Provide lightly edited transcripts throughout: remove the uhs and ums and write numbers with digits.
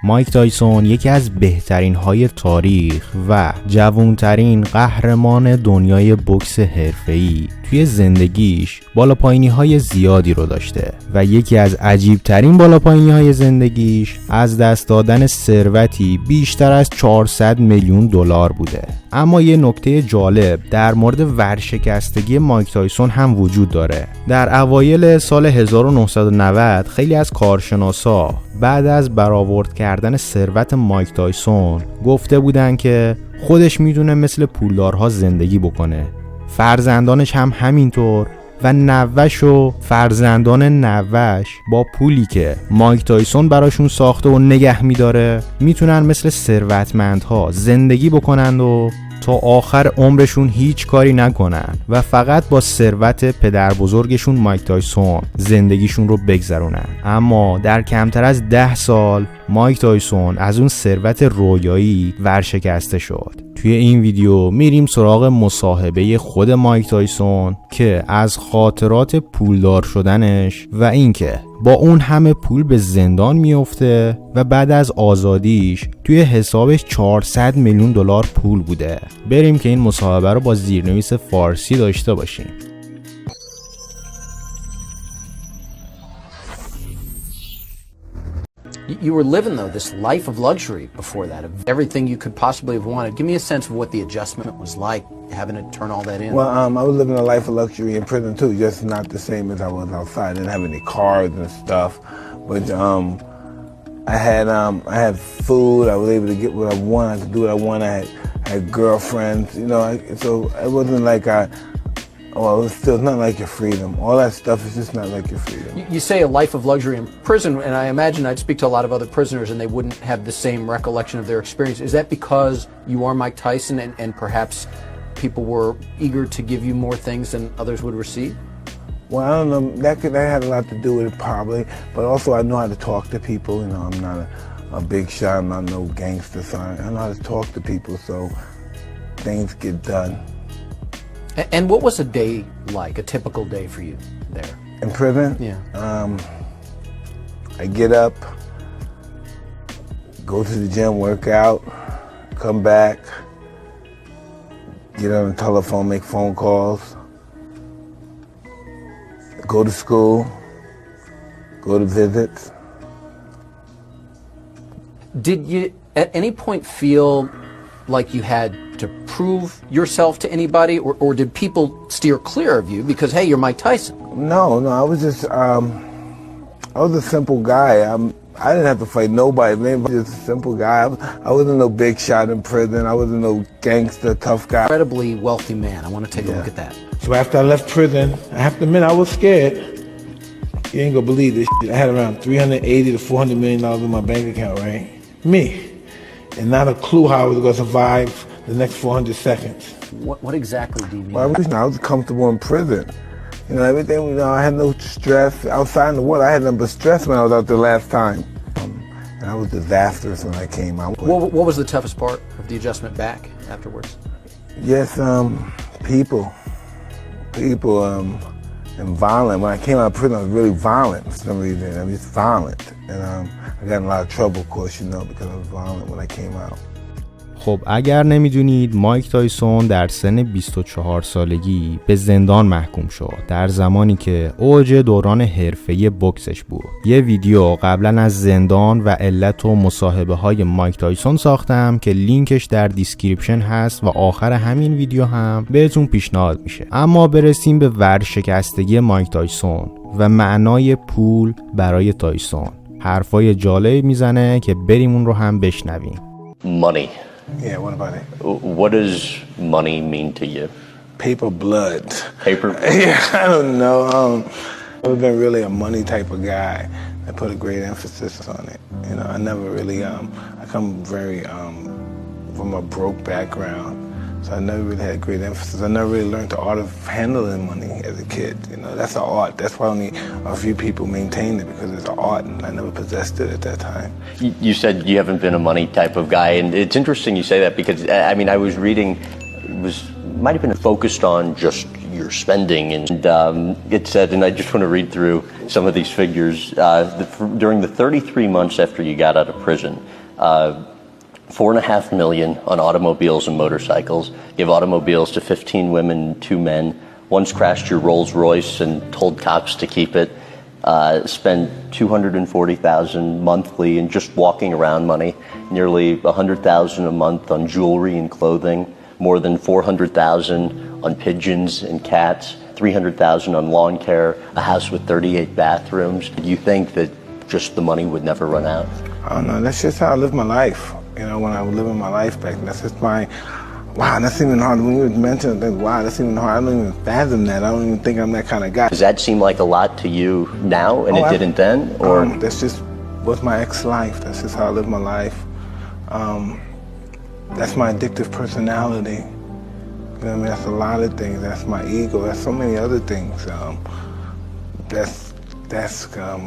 مایک تایسون یکی از بهترین های تاریخ و جوانترین قهرمان دنیای بوکس حرفه‌ای توی زندگیش بالاپایینی های زیادی رو داشته و یکی از عجیب ترین بالاپایینی های زندگیش از دست دادن ثروتی بیشتر از 400 میلیون دلار بوده. اما یه نکته جالب در مورد ورشکستگی مایک تایسون هم وجود داره. در اوایل سال 1990 خیلی از کارشناسا بعد از برآورد کردن ثروت مایک تایسون گفته بودن که خودش میدونه مثل پولدارها زندگی بکنه، فرزندانش هم همینطور و نوه‌ش و فرزندان نوه‌ش با پولی که مایک تایسون براشون ساخته و نگه میداره میتونن مثل ثروتمندها زندگی بکنن و تا آخر عمرشون هیچ کاری نکنن و فقط با ثروت پدر بزرگشون مایک تایسون زندگیشون رو بگذرونن. اما در کمتر از 10 سال مایک تایسون از اون ثروت رویایی ورشکسته شد. توی این ویدیو میریم سراغ مصاحبه خود مایک تایسون که از خاطرات پولدار شدنش و اینکه با اون همه پول به زندان میفته و بعد از آزادیش توی حسابش 400 میلیون دلار پول بوده. بریم که این مصاحبه رو با زیرنویس فارسی داشته باشیم. You were living, though, this life of luxury before that, of everything you could possibly have wanted. Give me a sense of what the adjustment was like, having to turn all that in. Well, I was living a life of luxury in prison, too, just not the same as I was outside. I didn't have any cars and stuff, but I had food. I was able to get what I wanted. I could do what I wanted. I had girlfriends, you know, so it wasn't like it's still not like your freedom. All that stuff is just not like your freedom. You say a life of luxury in prison, and I imagine I'd speak to a lot of other prisoners and they wouldn't have the same recollection of their experience. Is that because you are Mike Tyson and perhaps people were eager to give you more things than others would receive? Well, I don't know. That had a lot to do with it probably, but also I know how to talk to people. You know, I'm not a big shot. I'm not no gangster, so I know how to talk to people, so things get done. And what was a day like, a typical day for you there? In prison? Yeah. I get up, go to the gym, work out, come back, get on the telephone, make phone calls, go to school, go to visits. Did you at any point feel like you had to prove yourself to anybody, or did people steer clear of you because, hey, you're Mike Tyson? No, I was just, I was a simple guy. I didn't have to fight nobody. I was just a simple guy. I wasn't no big shot in prison. I wasn't no gangster, tough guy. Incredibly wealthy man. I want to take a look at that. So after I left prison, I have to admit I was scared. You ain't gonna believe this shit. I had around $380 to $400 million in my bank account, right? Me. And not a clue how I was gonna survive the next 400 seconds. What exactly do you mean? Well, I was comfortable in prison. You know, everything, you know, I had no stress. Outside in the world, I had nothing but stress when I was out there last time. And I was disastrous when I came out. What was the toughest part of the adjustment back afterwards? Yes, people, and violent. When I came out of prison, I was really violent for some reason. I was just violent. And I got in a lot of trouble, of course, you know, because I was violent when I came out. خب اگر نمیدونید مایک تایسون در سن 24 سالگی به زندان محکوم شد در زمانی که اوج دوران حرفه‌ای بوکسش بود. یه ویدیو قبلا از زندان و علت و مصاحبه های مایک تایسون ساختم که لینکش در دیسکریپشن هست و آخر همین ویدیو هم بهتون پیشنهاد میشه. اما برسیم به ورشکستگی مایک تایسون و معنای پول برای تایسون. حرفای جالب میزنه که بریم اون رو هم بشنویم. Money. Yeah, what about it? What does money mean to you? Paper blood. Paper? Yeah, I don't know. I've been really a money type of guy. I put a great emphasis on it. You know, I never really, I come very, from a broke background. So I never really had great emphasis. I never really learned the art of handling money as a kid. You know, that's an art. That's why only a few people maintain it, because it's an art, and I never possessed it at that time. You said you haven't been a money type of guy, and it's interesting you say that because, I mean, I was reading, might have been focused on just you're spending. And it said, and I just want to read through some of these figures. During the 33 months after you got out of prison, $4.5 million on automobiles and motorcycles. Gave automobiles to 15 women and 2 men. Once crashed your Rolls Royce and told cops to keep it. Spent $240,000 monthly in just walking around money. Nearly $100,000 a month on jewelry and clothing. More than $400,000 on pigeons and cats. $300,000 on lawn care. A house with 38 bathrooms. Do you think that just the money would never run out? I don't know. That's just how I live my life. You know, when I was living my life back then, that's just my, wow, that's even hard. When you mention it, wow, that's even hard. I don't even fathom that. I don't even think I'm that kind of guy. Does that seem like a lot to you now and it didn't then? Or that's just what's my ex-life. That's just how I live my life. That's my addictive personality. You know what I mean? That's a lot of things. That's my ego. That's so many other things. That's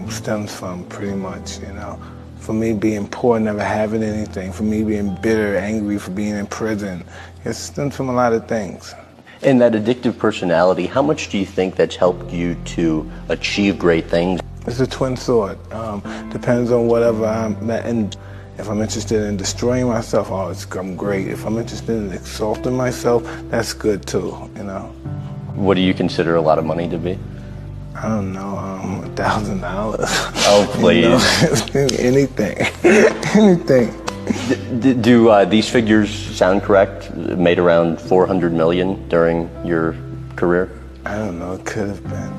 stems from pretty much, you know. For me being poor, never having anything. For me being bitter, angry for being in prison. It stems from a lot of things. And that addictive personality, how much do you think that's helped you to achieve great things? It's a twin sword. Depends on whatever and if I'm interested in destroying myself, I'm great. If I'm interested in exalting myself, that's good too, you know. What do you consider a lot of money to be? I don't know, $1,000. Oh, please. You know, anything. Anything. Do these figures sound correct? Made around $400 million during your career? I don't know, it could have been.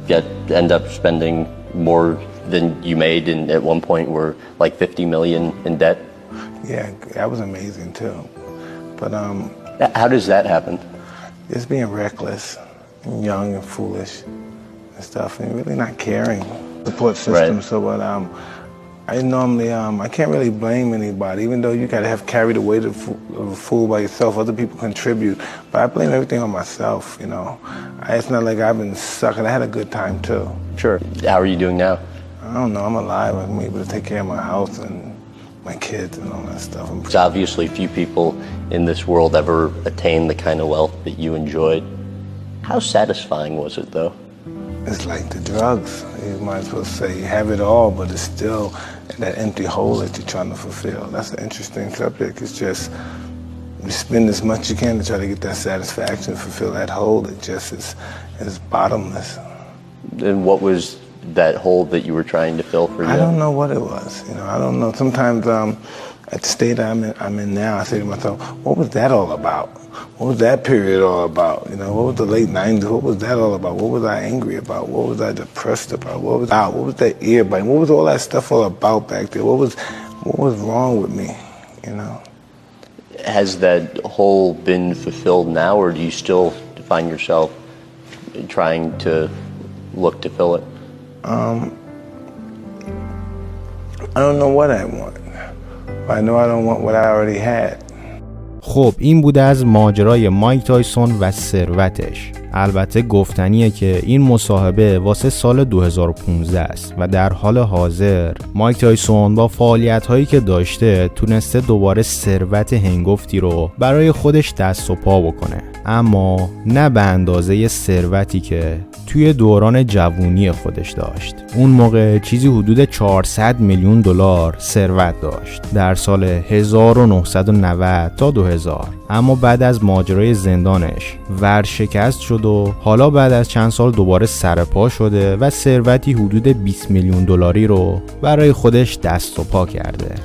Yet end up spending more than you made and at one point were like $50 million in debt? Yeah, that was amazing too. But how does that happen? Just being reckless and young and foolish and stuff and really not caring. Support system. Right. So what I normally I can't really blame anybody, even though you gotta have carried the weight of a fool by yourself. Other people contribute, but I blame everything on myself, you know. It's not like I've been sucking. I had a good time too. Sure. How are you doing now? I don't know, I'm alive. I'm able to take care of my house and my kids and all that stuff. It's obviously few people in this world ever attain the kind of wealth that you enjoyed. How satisfying was it though? It's like the drugs. You might as well say you have it all, but it's still that empty hole that you're trying to fulfill. That's an interesting subject. It's just, you spend as much as you can to try to get that satisfaction, fulfill that hole that just is bottomless. And what was that hole that you were trying to fill for you? I don't know what it was. You know, I don't know. Sometimes at the state I'm in now, I say to myself, what was that all about? What was that period all about? You know, what was the late 90s? What was that all about? What was I angry about? What was I depressed about? What was that ear biting? What was all that stuff all about back there? What was wrong with me? You know? Has that hole been fulfilled now, or do you still find yourself trying to look to fill it? I don't know what I want. But I know I don't want what I already had. خب این بوده از ماجرای مایک تایسون و ثروتش. البته گفتنیه که این مصاحبه واسه سال 2015 است و در حال حاضر مایک تایسون با فعالیت‌هایی که داشته تونسته دوباره ثروت هنگفتی رو برای خودش دست و پا بکنه، اما نه به اندازه ثروتی که توی دوران جوونی خودش داشت. اون موقع چیزی حدود 400 میلیون دلار ثروت داشت در سال 1990 تا 2000، اما بعد از ماجرای زندانش ورشکست شد و حالا بعد از چند سال دوباره سرپا شده و ثروتی حدود 20 میلیون دلاری رو برای خودش دست و پا کرده.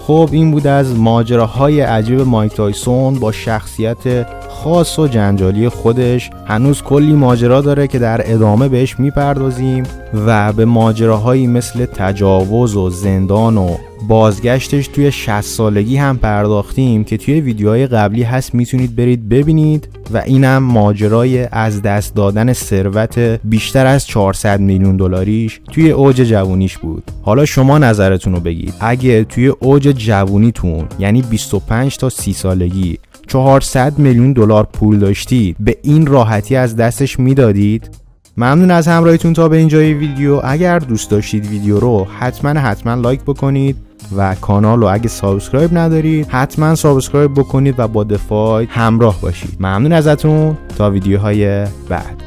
خب این بوده از ماجراهای عجیب مایک تایسون با شخصیت خاص و جنجالی خودش. هنوز کلی ماجرا داره که در ادامه بهش میپردازیم و به ماجراهایی مثل تجاوز و زندان و بازگشتش توی 60 سالگی هم پرداختیم که توی ویدیوهای قبلی هست، میتونید برید ببینید. و اینم ماجرای از دست دادن ثروت بیشتر از 400 میلیون دلاریش توی اوج جوونیش بود. حالا شما نظرتون رو بگید، اگه توی اوج جوونیتون یعنی 25 تا 30 سالگی 400 میلیون دلار پول داشتید، به این راحتی از دستش میدادید؟ ممنون از همراهیتون تا به اینجای ویدیو. اگر دوست داشتید ویدیو رو حتما لایک بکنید و کانال رو اگه سابسکرایب ندارید حتما سابسکرایب بکنید و با دفایت همراه باشید. ممنون ازتون، تا ویدیوهای بعد.